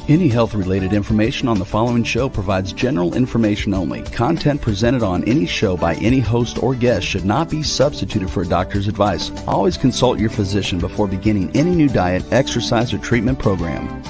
Any health-related information on the following show provides general information only. Content presented on any show by any host or guest should not be substituted for a doctor's advice. Always consult your physician before beginning any new diet, exercise, or treatment program.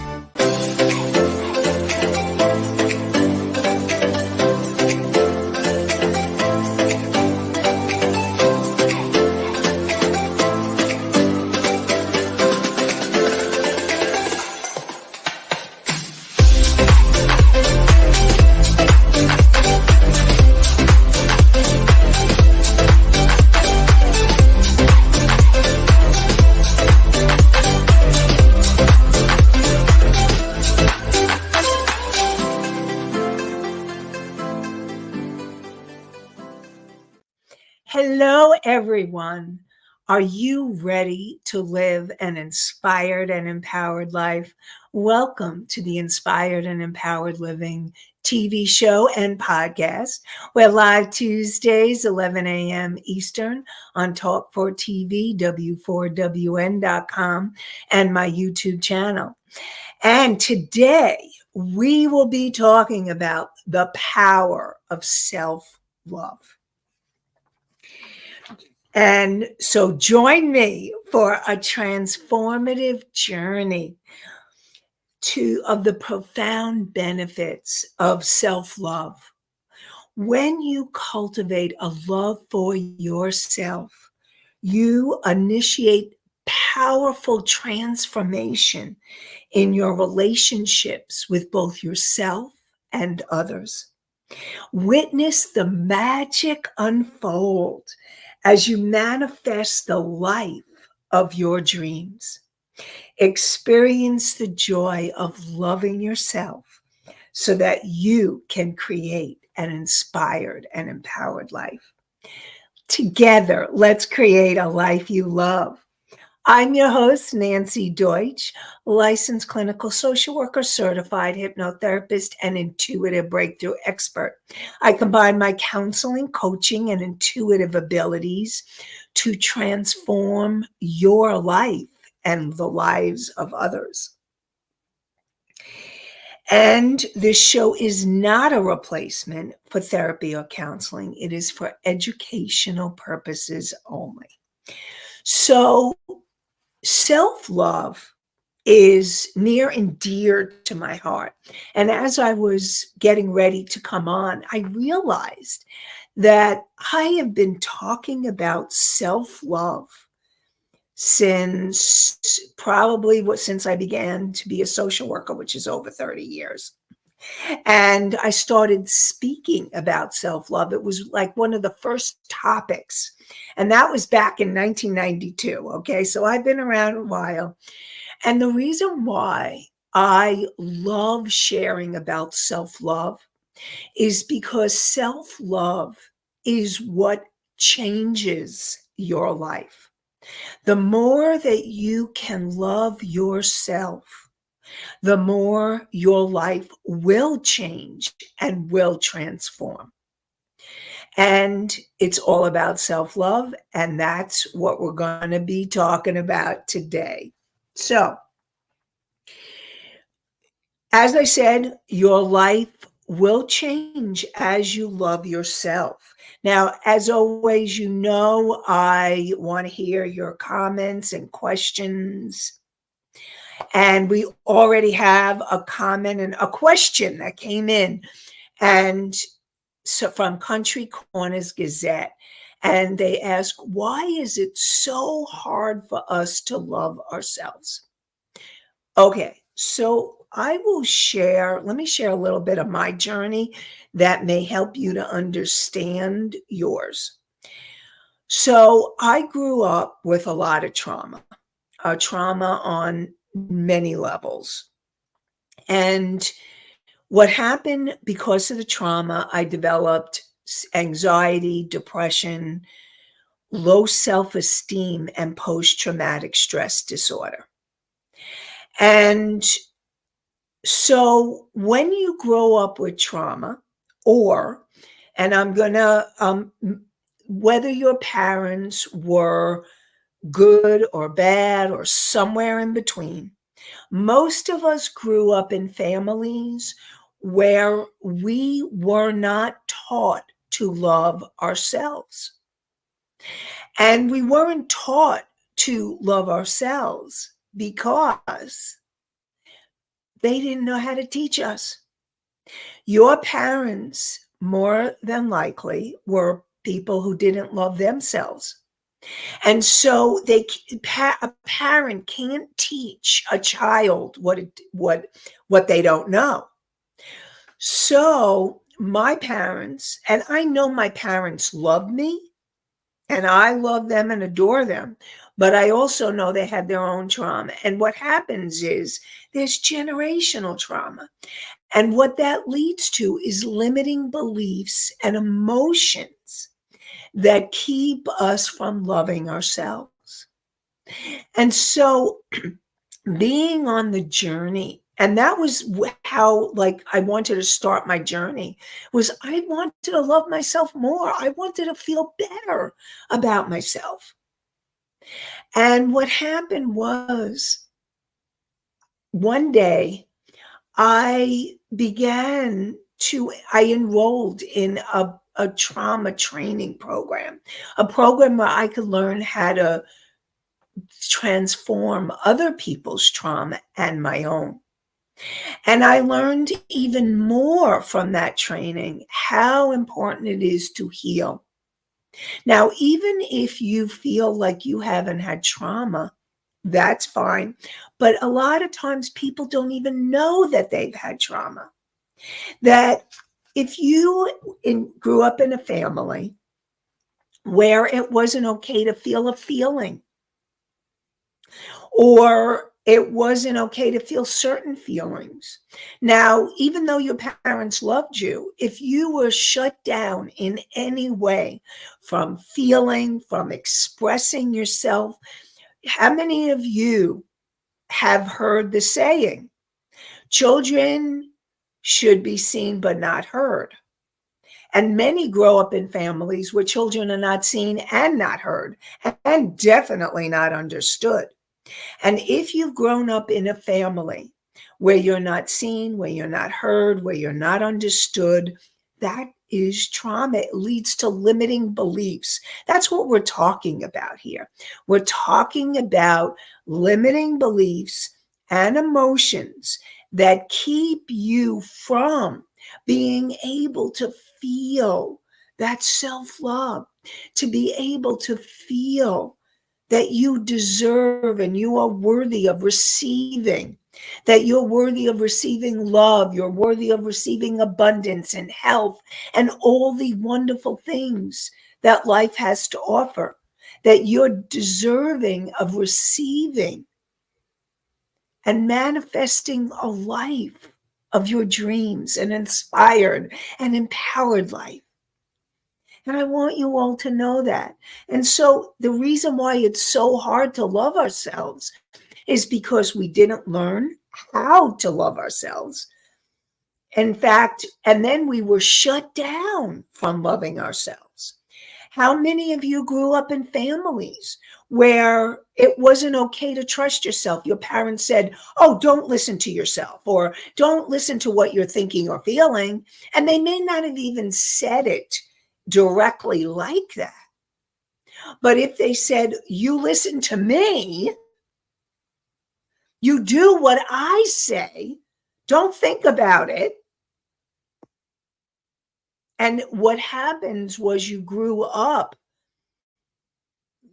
Hello, everyone. Are you ready to live an inspired and empowered life? Welcome to the Inspired and Empowered Living TV show and podcast. We're live Tuesdays, 11 a.m. Eastern on Talk4TV, W4WN.com, and my YouTube channel. And today we will be talking about the power of self-love. And so join me for a transformative journey of the profound benefits of self-love. When you cultivate a love for yourself, you initiate powerful transformation in your relationships with both yourself and others. Witness the magic unfold as you manifest the life of your dreams. Experience the joy of loving yourself so that you can create an inspired and empowered life. Together, let's create a life you love. I'm your host, Nanci Deutsch, licensed clinical social worker, certified hypnotherapist, and intuitive breakthrough expert. I combine my counseling, coaching, and intuitive abilities to transform your life and the lives of others. And this show is not a replacement for therapy or counseling. It is for educational purposes only. So, self-love is near and dear to my heart. And as I was getting ready to come on, I realized that I have been talking about self-love since I began to be a social worker, which is over 30 years. And I started speaking about self-love. It was like one of the first topics. And that was back in 1992. Okay. So I've been around a while. And the reason why I love sharing about self-love is because self-love is what changes your life. The more that you can love yourself, the more your life will change and will transform. And it's all about self-love, and that's what we're going to be talking about today. So, as I said, your life will change as you love yourself. Now, as always, you know, I want to hear your comments and questions. And we already have a comment and a question that came in, and so from Country Corners Gazette. And they ask, why is it so hard for us to love ourselves? Okay, so let me share a little bit of my journey that may help you to understand yours. So I grew up with a lot of trauma on many levels. And what happened because of the trauma, I developed anxiety, depression, low self-esteem, and post-traumatic stress disorder. And so when you grow up with trauma, and I'm going to, whether your parents were good or bad or somewhere in between, Most of us grew up in families where we were not taught to love ourselves. And we weren't taught to love ourselves because they didn't know how to teach us. Your parents, more than likely, were people who didn't love themselves. And so a parent can't teach a child what they don't know. So my parents, and I know my parents love me, and I love them and adore them, but I also know they had their own trauma. And what happens is there's generational trauma. And what that leads to is limiting beliefs and emotions that keep us from loving ourselves. And so being on the journey, and that was how, like, I wanted to start my journey, was I wanted to love myself more. I wanted to feel better about myself. And what happened was one day I enrolled in a trauma training program, a program where I could learn how to transform other people's trauma and my own. And I learned even more from that training how important it is to heal. Now, even if you feel like you haven't had trauma, that's fine. But a lot of times people don't even know that they've had trauma. That if you grew up in a family where it wasn't okay to feel a feeling, or it wasn't okay to feel certain feelings. Now, even though your parents loved you, if you were shut down in any way from feeling, from expressing yourself, how many of you have heard the saying, children should be seen but not heard? And many grow up in families where children are not seen and not heard, and definitely not understood. And if you've grown up in a family where you're not seen, where you're not heard, where you're not understood, that is trauma. It leads to limiting beliefs. That's what we're talking about here. We're talking about limiting beliefs and emotions that keep you from being able to feel that self-love, to be able to feel that you deserve and you are worthy of receiving, that you're worthy of receiving love, you're worthy of receiving abundance and health and all the wonderful things that life has to offer, that you're deserving of receiving and manifesting a life of your dreams, an inspired and empowered life. And I want you all to know that. And so the reason why it's so hard to love ourselves is because we didn't learn how to love ourselves. In fact, and then we were shut down from loving ourselves. How many of you grew up in families where it wasn't okay to trust yourself? Your parents said, oh, don't listen to yourself, or don't listen to what you're thinking or feeling. And they may not have even said it directly like that. But if they said, you listen to me, you do what I say, don't think about it. And what happens was you grew up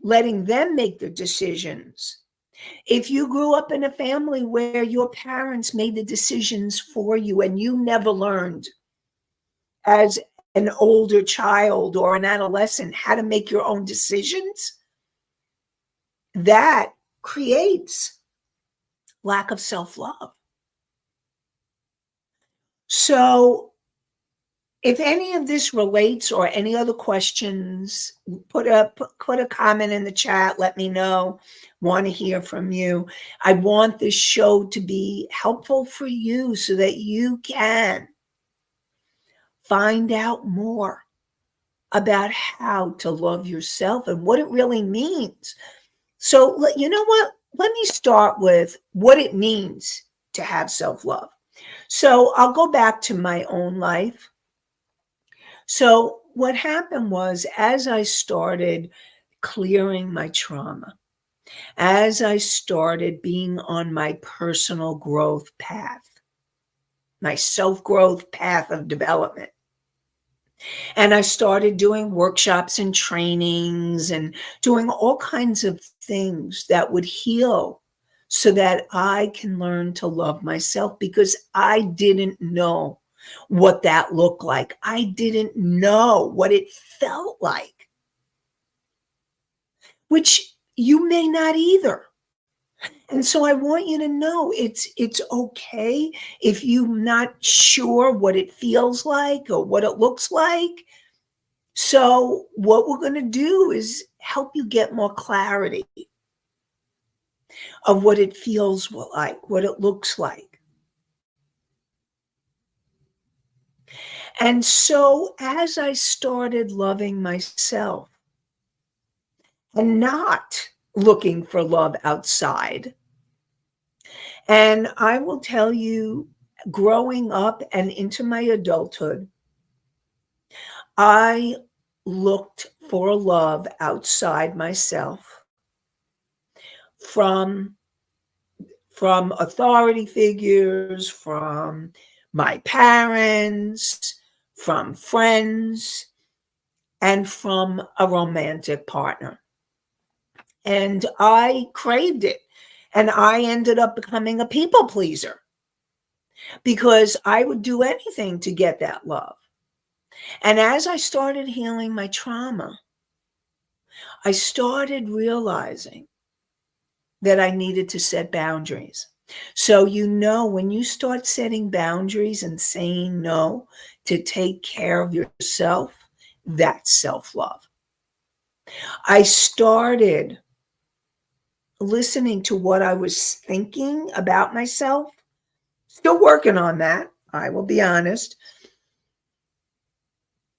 letting them make the decisions. If you grew up in a family where your parents made the decisions for you and you never learned as an older child or an adolescent how to make your own decisions, that creates lack of self-love. So if any of this relates or any other questions, put a comment in the chat. Let me know. Want to hear from you. I want this show to be helpful for you so that you can find out more about how to love yourself and what it really means. So you know what? let me start with what it means to have self-love. So I'll go back to my own life. So what happened was, as I started clearing my trauma, as I started being on my personal growth path, my self-growth path of development, and I started doing workshops and trainings and doing all kinds of things that would heal so that I can learn to love myself, because I didn't know what that looked like. I didn't know what it felt like, which you may not either. And so I want you to know it's okay if you're not sure what it feels like or what it looks like. So what we're going to do is help you get more clarity of what it feels like, what it looks like. And so as I started loving myself and not looking for love outside, and I will tell you, growing up and into my adulthood, I looked for love outside myself from authority figures, from my parents, from friends, and from a romantic partner. And I craved it. And I ended up becoming a people pleaser because I would do anything to get that love. And as I started healing my trauma, I started realizing that I needed to set boundaries. So, when you start setting boundaries and saying no to take care of yourself, that's self-love. I started listening to what I was thinking about myself. Still working on that, I will be honest.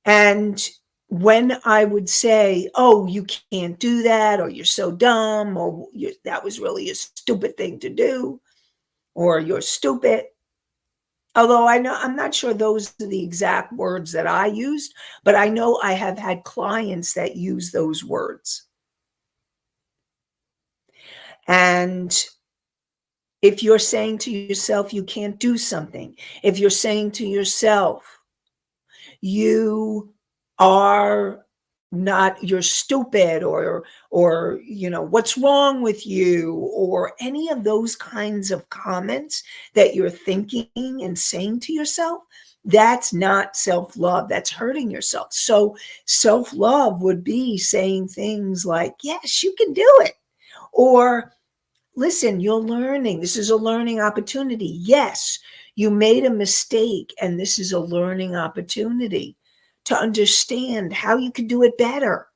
And when I would say, oh, you can't do that, or you're so dumb, or that was really a stupid thing to do, or you're stupid. Although I'm not sure those are the exact words that I used, but I know I have had clients that use those words. And if you're saying to yourself you can't do something, if you're saying to yourself you are not, you're stupid, or what's wrong with you, or any of those kinds of comments that you're thinking and saying to yourself, that's not self-love. That's hurting yourself. So self-love would be saying things like, yes, you can do it, or listen, you're learning. This is a learning opportunity. Yes, you made a mistake, and this is a learning opportunity to understand how you could do it better,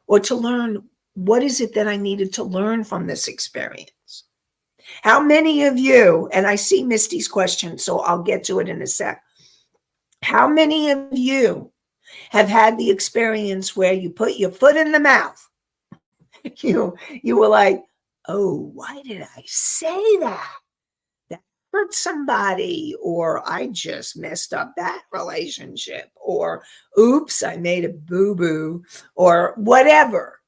or to learn what is it that I needed to learn from this experience. How many of you, and I see Misty's question, so I'll get to it in a sec. How many of you have had the experience where you put your foot in the mouth? You were like, oh, why did I say that? That hurt somebody, or I just messed up that relationship, or oops, I made a boo-boo, or whatever.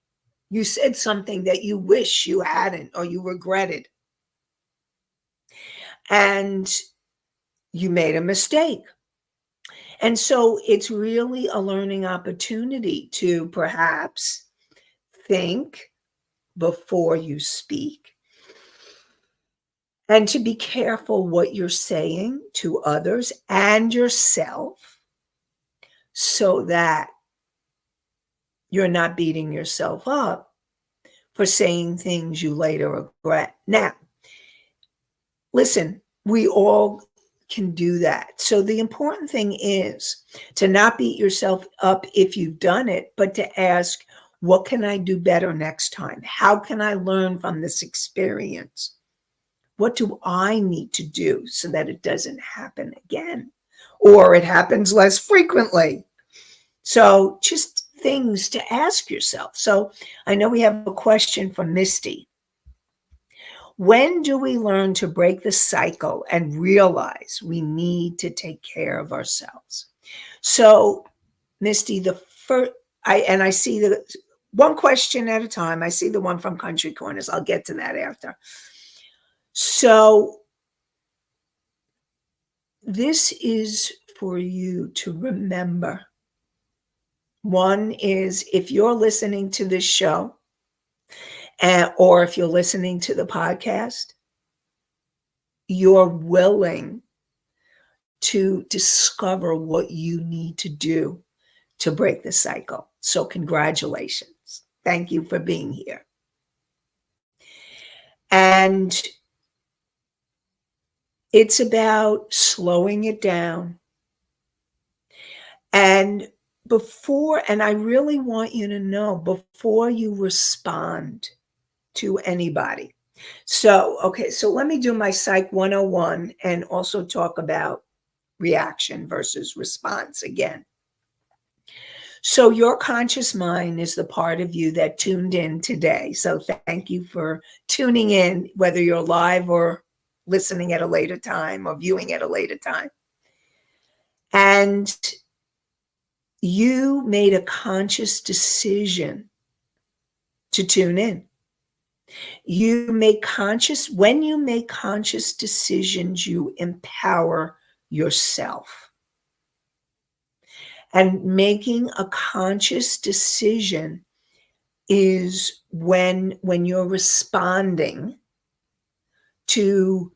You said something that you wish you hadn't, or you regretted. And you made a mistake. And so it's really a learning opportunity to perhaps think before you speak, and to be careful what you're saying to others and yourself, so that you're not beating yourself up for saying things you later regret. Now, listen, we all can do that. So the important thing is to not beat yourself up if you've done it, but to ask, what can I do better next time? How can I learn from this experience? What do I need to do so that it doesn't happen again, or it happens less frequently? So just things to ask yourself. So I know we have a question from Misty. When do we learn to break the cycle and realize we need to take care of ourselves? So, Misty, the first, I see the one question at a time. I see the one from Country Corners. I'll get to that after. So, this is for you to remember. One is if you're listening to this show, or if you're listening to the podcast, you're willing to discover what you need to do to break the cycle. So, congratulations. Thank you for being here. And it's about slowing it down. And and I really want you to know before you respond to anybody. So, okay, so let me do my Psych 101 and also talk about reaction versus response again. So, your conscious mind is the part of you that tuned in today. So, thank you for tuning in, whether you're live or listening at a later time or viewing at a later time. And you made a conscious decision to tune in. When you make conscious decisions, you empower yourself. And making a conscious decision is when you're responding to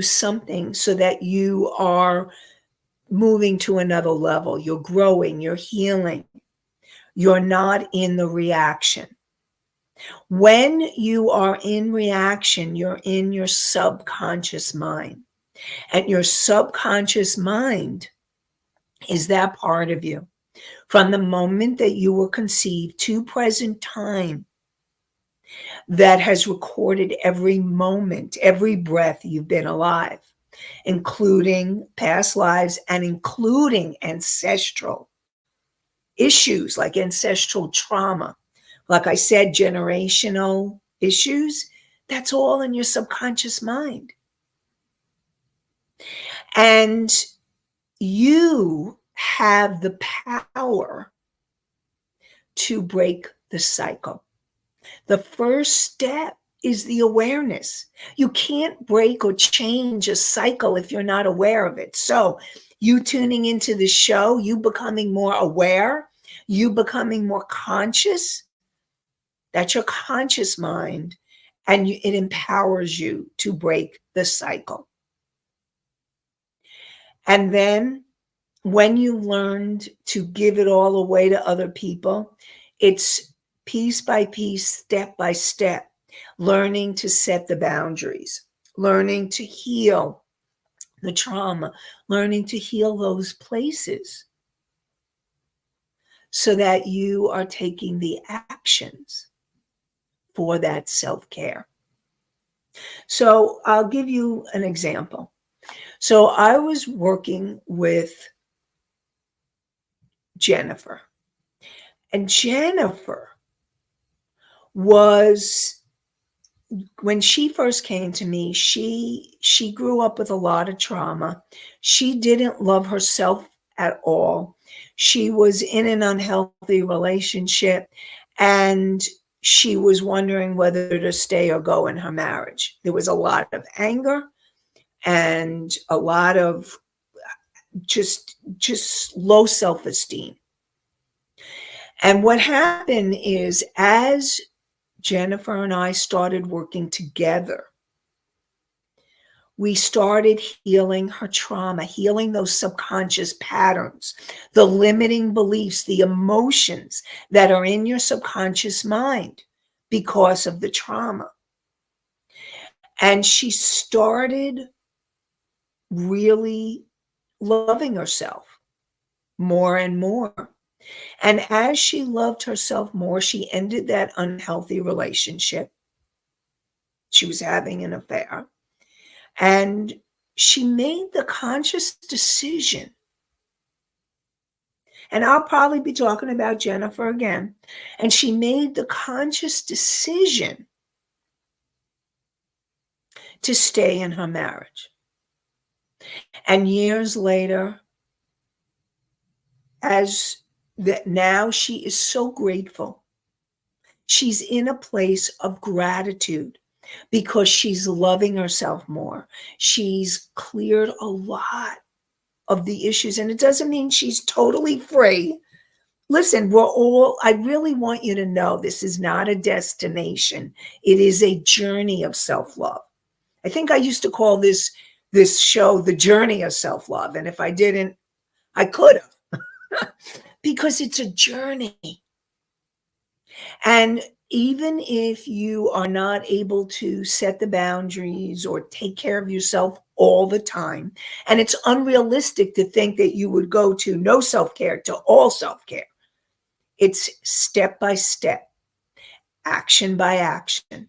something so that you are moving to another level. You're growing, you're healing. You're not in the reaction. When you are in reaction, you're in your subconscious mind. And your subconscious mind is that part of you. From the moment that you were conceived to present time, that has recorded every moment, every breath you've been alive, including past lives and including ancestral issues like ancestral trauma. Like I said, generational issues, that's all in your subconscious mind. And you have the power to break the cycle. The first step is the awareness. You can't break or change a cycle if you're not aware of it. So, you tuning into the show, you becoming more aware, you becoming more conscious, that's your conscious mind, and it empowers you to break the cycle. And then when you learned to give it all away to other people, it's piece by piece, step by step, learning to set the boundaries, learning to heal the trauma, learning to heal those places so that you are taking the actions for that self-care. So I'll give you an example. So I was working with Jennifer, and Jennifer was, when she first came to me, she grew up with a lot of trauma. She didn't love herself at all. She was in an unhealthy relationship, and she was wondering whether to stay or go in her marriage. There was a lot of anger and a lot of just low self-esteem. And what happened is, as Jennifer and I started working together, we started healing her trauma, healing those subconscious patterns, the limiting beliefs, the emotions that are in your subconscious mind because of the trauma. And she started really loving herself more and more. And as she loved herself more, she ended that unhealthy relationship. She was having an affair. And she made the conscious decision. And I'll probably be talking about Jennifer again. And she made the conscious decision to stay in her marriage. And years later, as that now she is so grateful. She's in a place of gratitude because she's loving herself more. She's cleared a lot of the issues, and it doesn't mean she's totally free. Listen, I really want you to know this is not a destination. It is a journey of self-love. I think I used to call this show The Journey of Self-Love. And if I didn't, I could have, because it's a journey. And even if you are not able to set the boundaries or take care of yourself all the time, and it's unrealistic to think that you would go to no self-care to all self-care. It's step by step, action by action,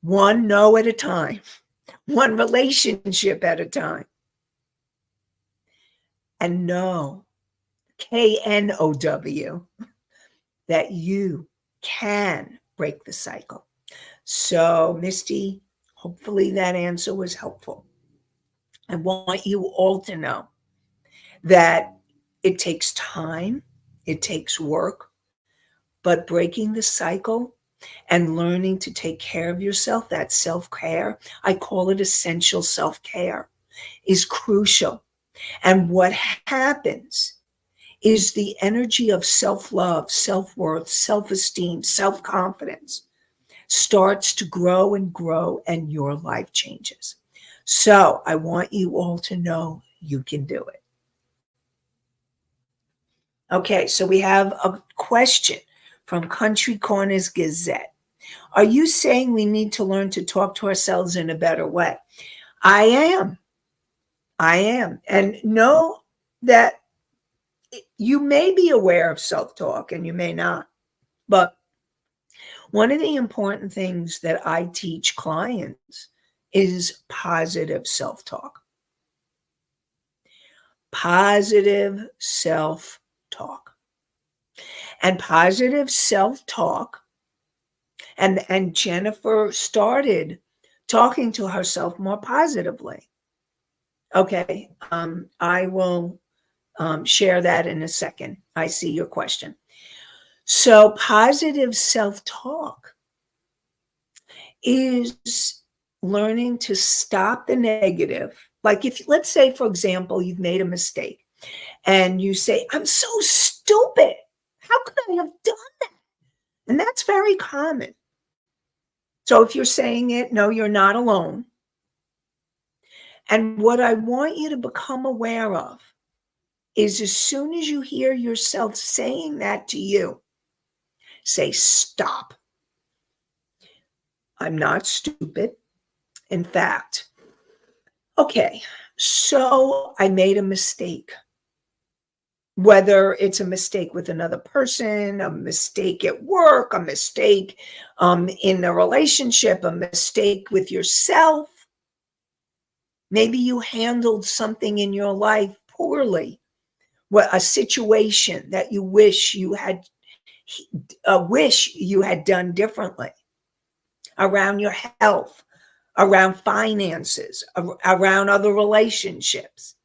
one no at a time, one relationship at a time. And know, KNOW, that you can break the cycle. So, Misty, hopefully that answer was helpful. I want you all to know that it takes time, it takes work, but breaking the cycle and learning to take care of yourself, that self-care, I call it essential self-care, is crucial. And what happens is the energy of self-love, self-worth, self-esteem, self-confidence starts to grow and your life changes. So I want you all to know you can do it. Okay, so we have a question from Country Corners Gazette. Are you saying we need to learn to talk to ourselves in a better way? I am. And know that you may be aware of self-talk and you may not. But one of the important things that I teach clients is positive self-talk. Positive self-talk. And positive self-talk, and Jennifer started talking to herself more positively. Okay, I will share that in a second. I see your question. So positive self-talk is learning to stop the negative. Like if, let's say, for example, you've made a mistake and you say, I'm so stupid. How could I have done that? And that's very common. So if you're saying it, no, you're not alone. And what I want you to become aware of is as soon as you hear yourself saying that to you, say, stop. I'm not stupid. In fact, okay, so I made a mistake. Whether it's a mistake with another person, a mistake at work, a mistake in a relationship, a mistake with yourself. Maybe you handled something in your life poorly, a situation that you wish you had done differently around your health, around finances, around other relationships.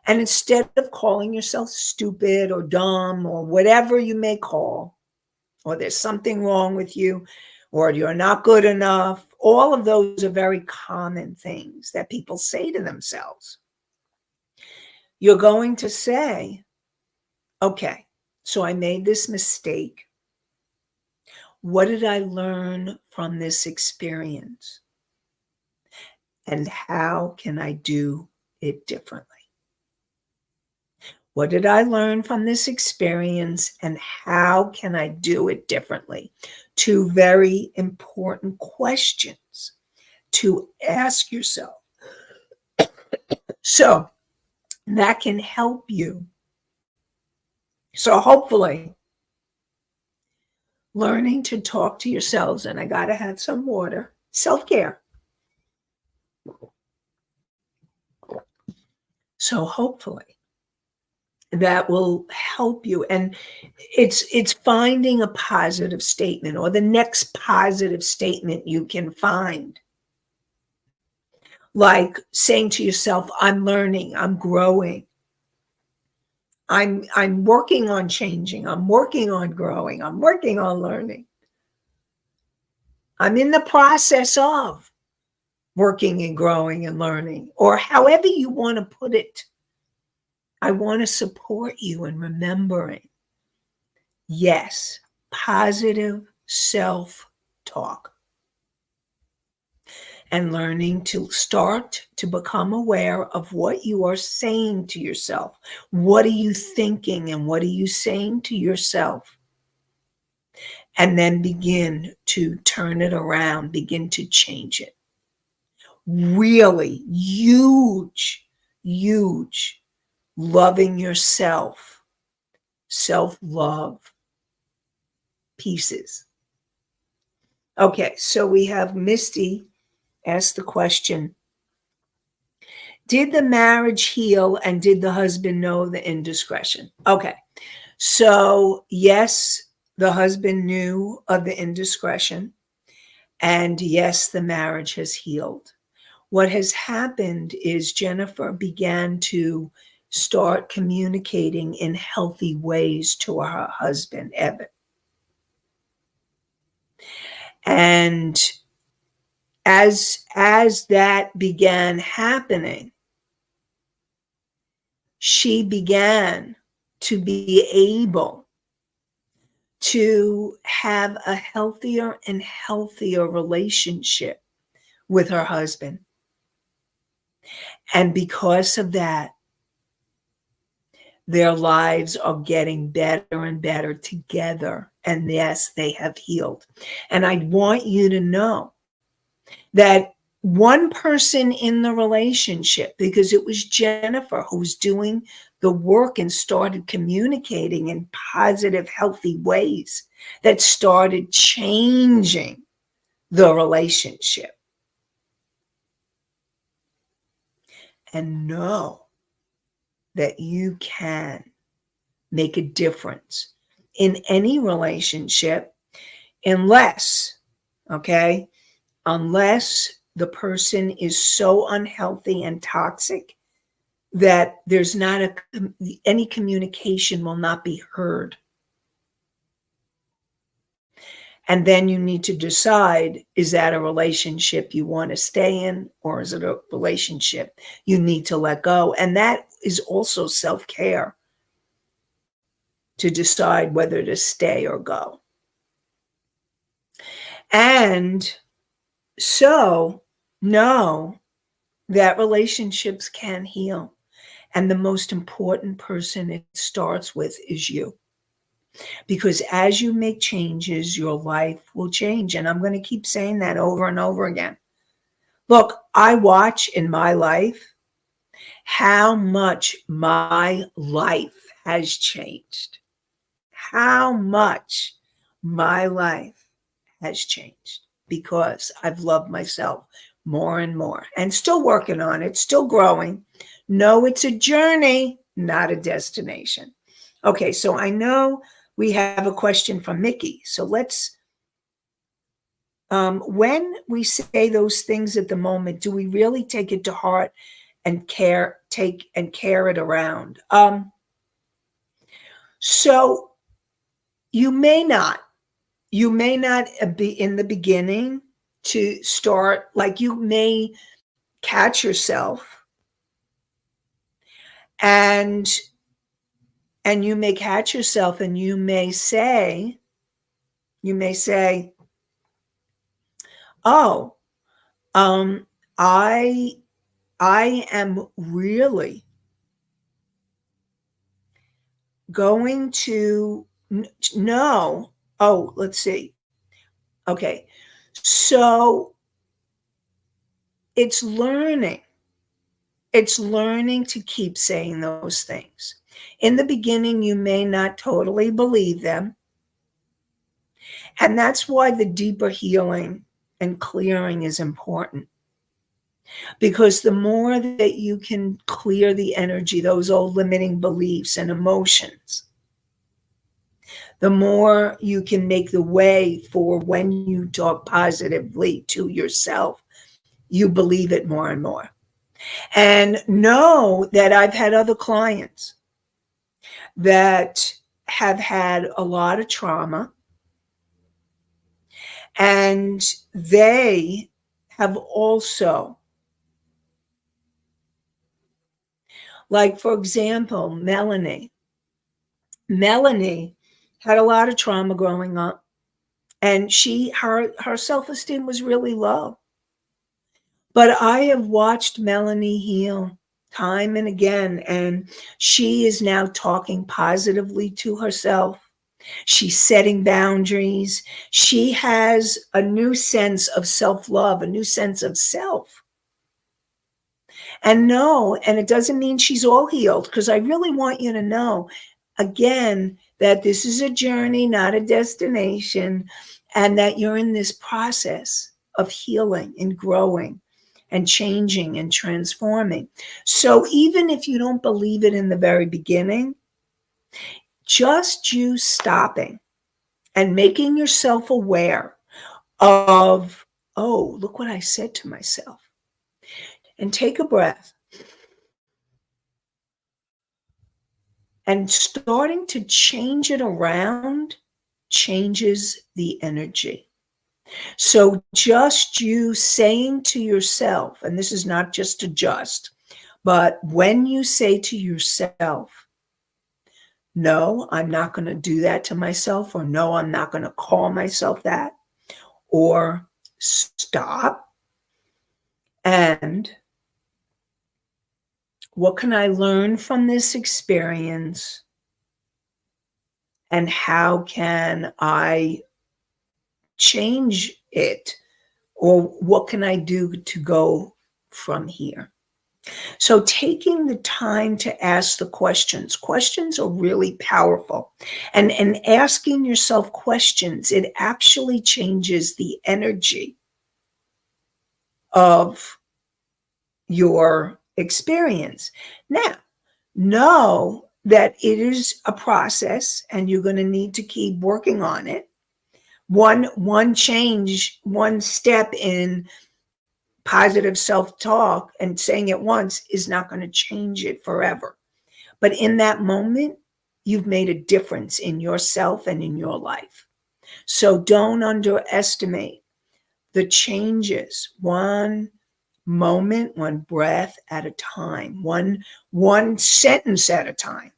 And instead of calling yourself stupid or dumb or whatever you may call, or there's something wrong with you, or you're not good enough, all of those are very common things that people say to themselves. You're going to say, okay, so I made this mistake. What did I learn from this experience? And how can I do it differently? What did I learn from this experience and how can I do it differently? Two very important questions to ask yourself. So that can help you. So hopefully, learning to talk to yourselves, and I got to have some water, self-care. So hopefully that will help help you. And it's finding a positive statement or the next positive statement you can find. Like saying to yourself, I'm learning, I'm growing. I'm working on changing. I'm working on growing. I'm working on learning. I'm in the process of working and growing and learning, or however you want to put it. I want to support you in remembering, yes, positive self-talk and learning to start to become aware of what you are saying to yourself. What are you thinking and what are you saying to yourself? And then begin to turn it around, begin to change it. Really huge, huge loving yourself, self-love pieces. Okay, so we have Misty ask the question, did the marriage heal and did the husband know the indiscretion? Okay, so yes, the husband knew of the indiscretion, and yes, the marriage has healed. What has happened is Jennifer began to start communicating in healthy ways to her husband, Evan. And as that began happening, she began to be able to have a healthier and healthier relationship with her husband. And because of that, their lives are getting better and better together. And yes, they have healed. And I want you to know that one person in the relationship, because it was Jennifer who was doing the work and started communicating in positive, healthy ways that started changing the relationship. And know that you can make a difference in any relationship unless, okay, unless the person is so unhealthy and toxic that there's not any communication will not be heard. And then you need to decide, is that a relationship you want to stay in, or is it a relationship you need to let go? And that is also self-care, to decide whether to stay or go. And so know that relationships can heal. And the most important person it starts with is you. Because as you make changes, your life will change. And I'm going to keep saying that over and over again. Look, I watch in my life how much my life has changed. How much my life has changed because I've loved myself more and more and still working on it, still growing. No, it's a journey, not a destination. Okay, so I know we have a question from Mickey. So let's, when we say those things at the moment, do we really take it to heart and care it around? So you may not be in the beginning to start, like you may catch yourself and you may catch yourself and you may say, oh, I am really going to know. Oh, let's see. Okay. So it's learning. It's learning to keep saying those things. In the beginning, you may not totally believe them. And that's why the deeper healing and clearing is important. Because the more that you can clear the energy, those old limiting beliefs and emotions, the more you can make the way for when you talk positively to yourself, you believe it more and more. And know that I've had other clients that have had a lot of trauma, and they have also, like, for example, Melanie had a lot of trauma growing up, and her self-esteem was really low. But I have watched Melanie heal time and again, and she is now talking positively to herself. She's setting boundaries. She has a new sense of self-love, a new sense of self. And no, and it doesn't mean she's all healed, because I really want you to know, again, that this is a journey, not a destination, and that you're in this process of healing and growing and changing and transforming. So even if you don't believe it in the very beginning, just you stopping and making yourself aware of, oh, look what I said to myself. And take a breath. And starting to change it around changes the energy. So just you saying to yourself, and this is not just but when you say to yourself, no, I'm not going to do that to myself, or no, I'm not going to call myself that, or stop, and what can I learn from this experience, and how can I change it, or what can I do to go from here? So taking the time to ask the questions are really powerful. And asking yourself questions, it actually changes the energy of your experience. Now, know that it is a process, and you're going to need to keep working on it. One change, one step in positive self-talk and saying it once is not going to change it forever. But in that moment, you've made a difference in yourself and in your life. So don't underestimate the changes, one moment, one breath at a time, one sentence at a time.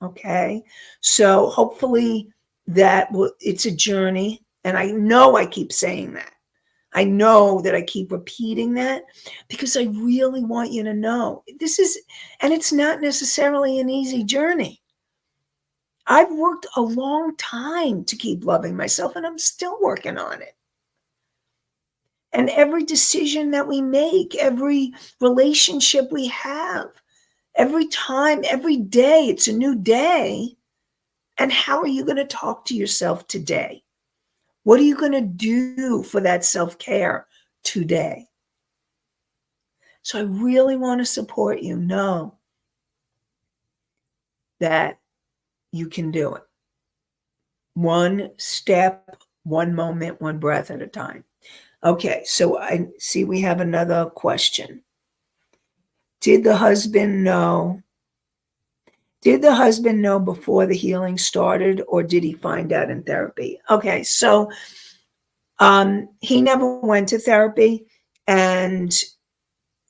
Okay? So hopefully it's a journey. And I know I keep saying that. I know that I keep repeating that because I really want you to know and it's not necessarily an easy journey. I've worked a long time to keep loving myself, and I'm still working on it. And every decision that we make, every relationship we have, every time, every day, it's a new day. And how are you going to talk to yourself today? What are you going to do for that self-care today? So I really want to support you. Know that you can do it. One step, one moment, one breath at a time. Okay, so I see we have another question. Did the husband know before the healing started, or did he find out in therapy? Okay, so he never went to therapy, and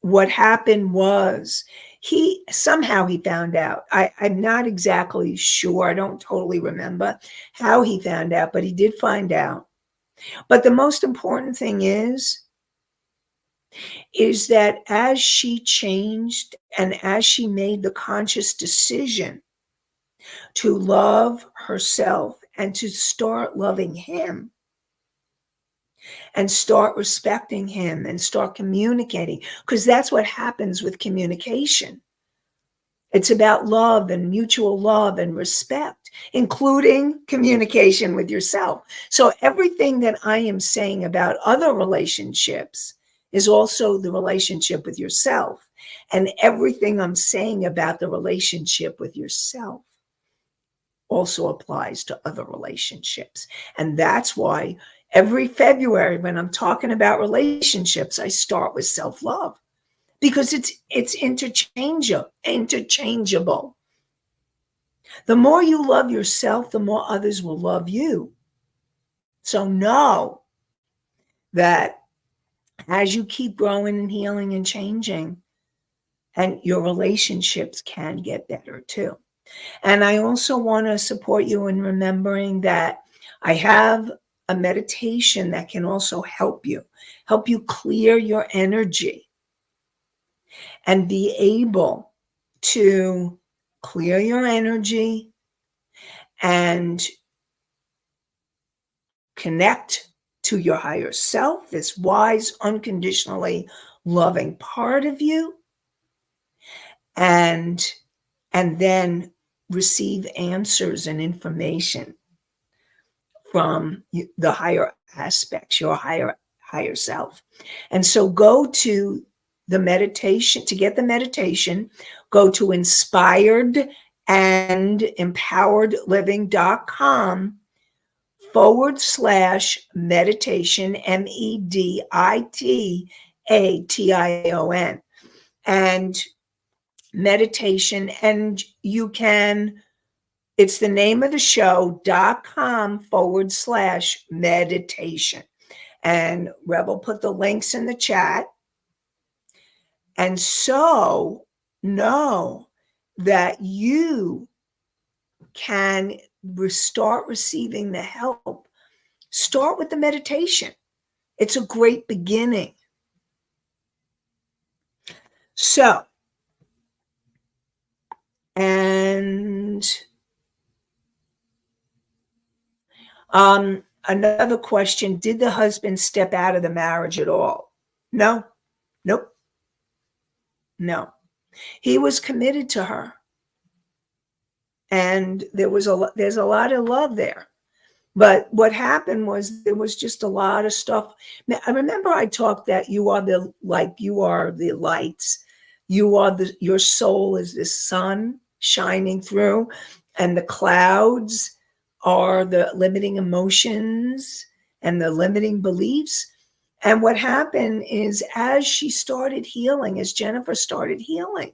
what happened was he found out. I'm not exactly sure. I don't totally remember how he found out, but he did find out. But the most important thing is that as she changed and as she made the conscious decision to love herself and to start loving him and start respecting him and start communicating, because that's what happens with communication. It's about love and mutual love and respect, including communication with yourself. So everything that I am saying about other relationships is also the relationship with yourself. And everything I'm saying about the relationship with yourself also applies to other relationships. And that's why every February, when I'm talking about relationships, I start with self-love, because it's interchangeable. The more you love yourself, the more others will love you. So know that as you keep growing and healing and changing, and your relationships can get better too. And I also want to support you in remembering that I have a meditation that can also help you clear your energy and be able to clear your energy and connect to your higher self, this wise, unconditionally loving part of you, and then receive answers and information from the higher aspects, your higher self. And so go to the meditation. To get the meditation, go to inspiredandempoweredliving.com/meditation, meditation, and meditation. And you can, it's the name of the show.com/meditation. And Rebel put the links in the chat. And so know that you can start receiving the help. Start with the meditation. It's a great beginning. So, and another question, did the husband step out of the marriage at all? No. Nope. No. He was committed to her. And there's a lot of love there. But what happened was there was just a lot of stuff. I remember I talked that you are the lights. Your soul is the sun shining through, and the clouds are the limiting emotions and the limiting beliefs. And what happened is, as she started healing, as Jennifer started healing,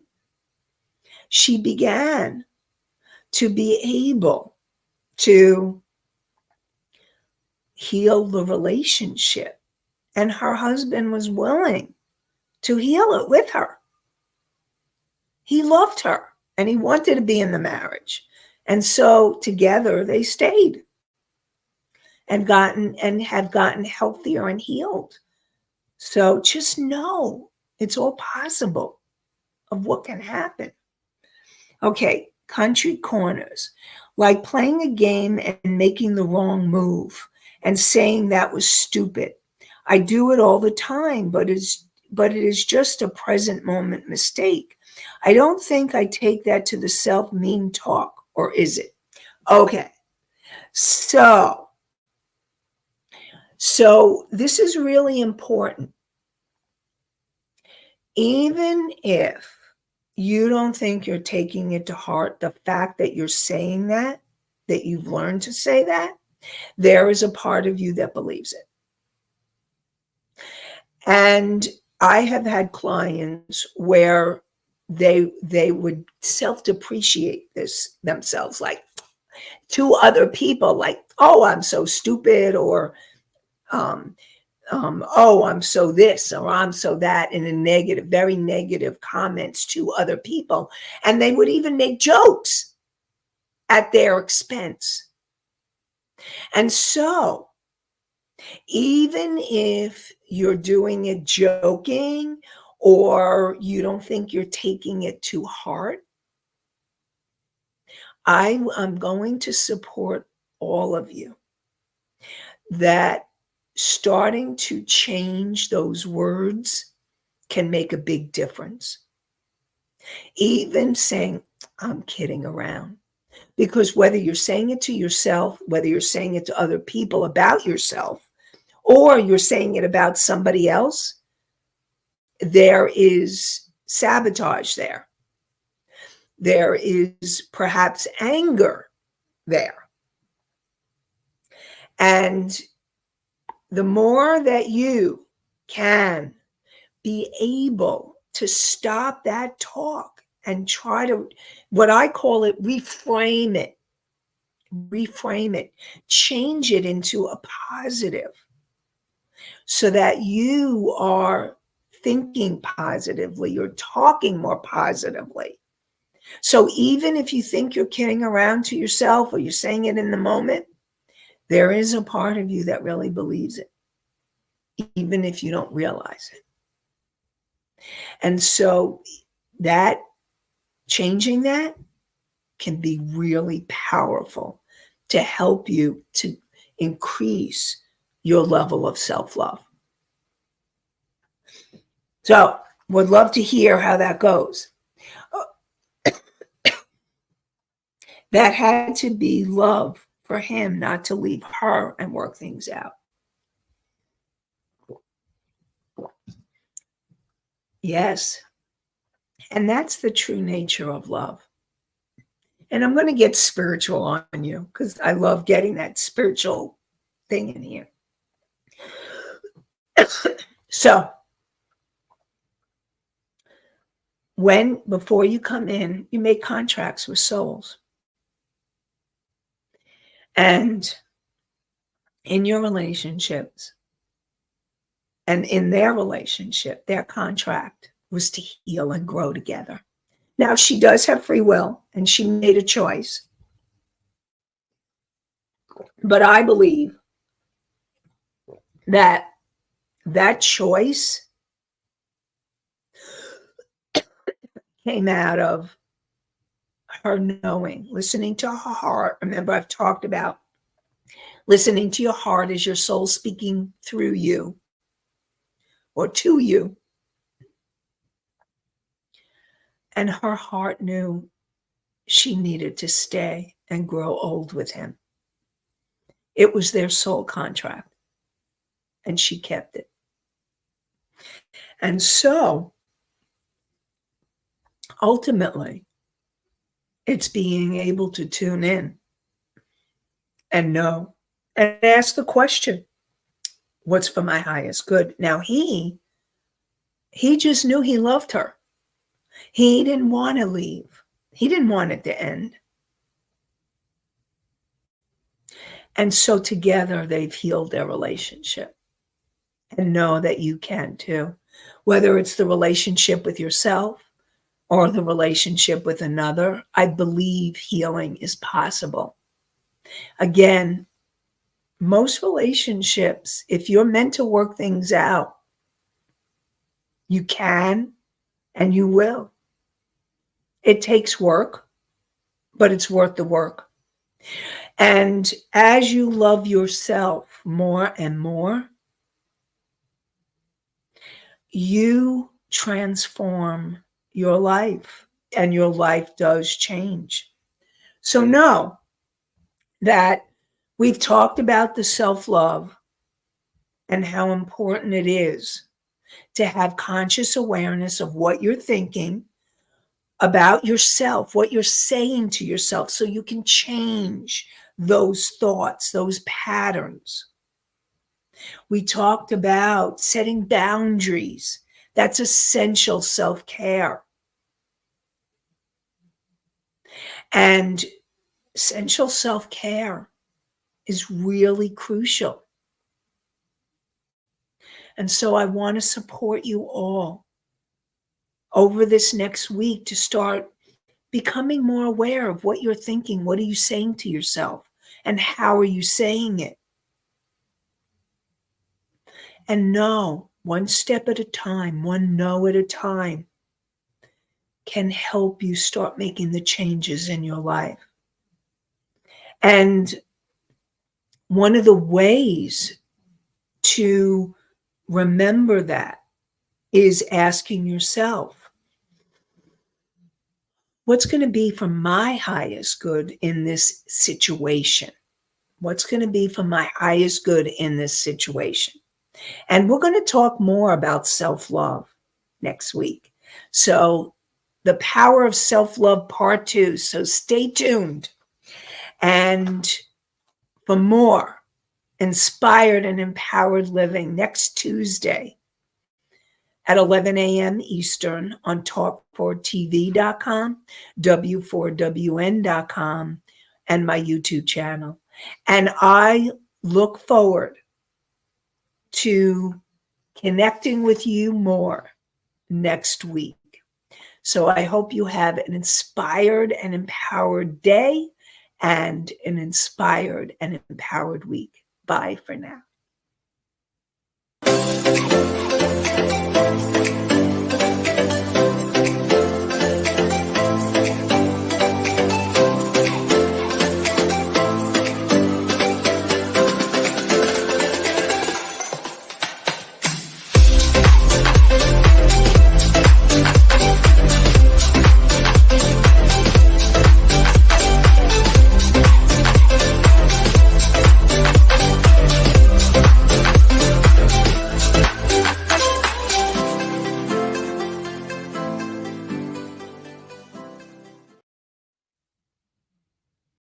she began to be able to heal the relationship. And her husband was willing to heal it with her. He loved her and he wanted to be in the marriage. And so together they stayed and have gotten healthier and healed. So just know it's all possible of what can happen. Okay, country corners. Like playing a game and making the wrong move and saying that was stupid. I do it all the time, but it is just a present moment mistake. I don't think I take that to the self-mean talk, or is it? Okay, so this is really important. Even if you don't think you're taking it to heart, the fact that you're saying that you've learned to say that, there is a part of you that believes it. And I have had clients where they would self-depreciate themselves, like to other people, like, oh, I'm so stupid, or oh, I'm so this, or I'm so that, in a negative, very negative comments to other people. And they would even make jokes at their expense. And so even if you're doing it joking, or you don't think you're taking it to heart, I'm going to support all of you that starting to change those words can make a big difference. Even saying, I'm kidding around. Because whether you're saying it to yourself, whether you're saying it to other people about yourself, or you're saying it about somebody else, there is sabotage there. There is perhaps anger there. And the more that you can be able to stop that talk and try to, what I call it, reframe it, change it into a positive so that you are thinking positively, you're talking more positively. So even if you think you're kidding around to yourself or you're saying it in the moment, there is a part of you that really believes it, even if you don't realize it. And so that changing that can be really powerful to help you to increase your level of self-love. So would love to hear how that goes. That had to be love for him not to leave her and work things out. Yes. And that's the true nature of love. And I'm going to get spiritual on you because I love getting that spiritual thing in here. So before you come in, you make contracts with souls. And in your relationships and in their relationship, their contract was to heal and grow together. Now, she does have free will and she made a choice. But I believe that that choice came out of her knowing, listening to her heart. Remember, I've talked about listening to your heart as your soul speaking through you or to you. And her heart knew she needed to stay and grow old with him. It was their soul contract, and she kept it. And so, ultimately, it's being able to tune in and know and ask the question, what's for my highest good? Now, he just knew he loved her. He didn't want to leave. He didn't want it to end. And so together they've healed their relationship. And know that you can too. Whether it's the relationship with yourself or the relationship with another, I believe healing is possible. Again, most relationships, if you're meant to work things out, you can and you will. It takes work, but it's worth the work. And as you love yourself more and more, you transform your life and your life does change. So know that we've talked about the self-love and how important it is to have conscious awareness of what you're thinking about yourself, what you're saying to yourself, so you can change those thoughts, those patterns. We talked about setting boundaries. That's essential self-care. And essential self-care is really crucial. And so I want to support you all over this next week to start becoming more aware of what you're thinking. What are you saying to yourself? And how are you saying it? And know, one step at a time, one no at a time, can help you start making the changes in your life. And one of the ways to remember that is asking yourself, what's going to be for my highest good in this situation? What's going to be for my highest good in this situation? And we're going to talk more about self-love next week. So the power of self-love part 2. So stay tuned. And for more inspired and empowered living next Tuesday at 11 a.m. Eastern on talk4tv.com, w4wn.com, and my YouTube channel. And I look forward to connecting with you more next week. So I hope you have an inspired and empowered day and an inspired and empowered week. Bye for now.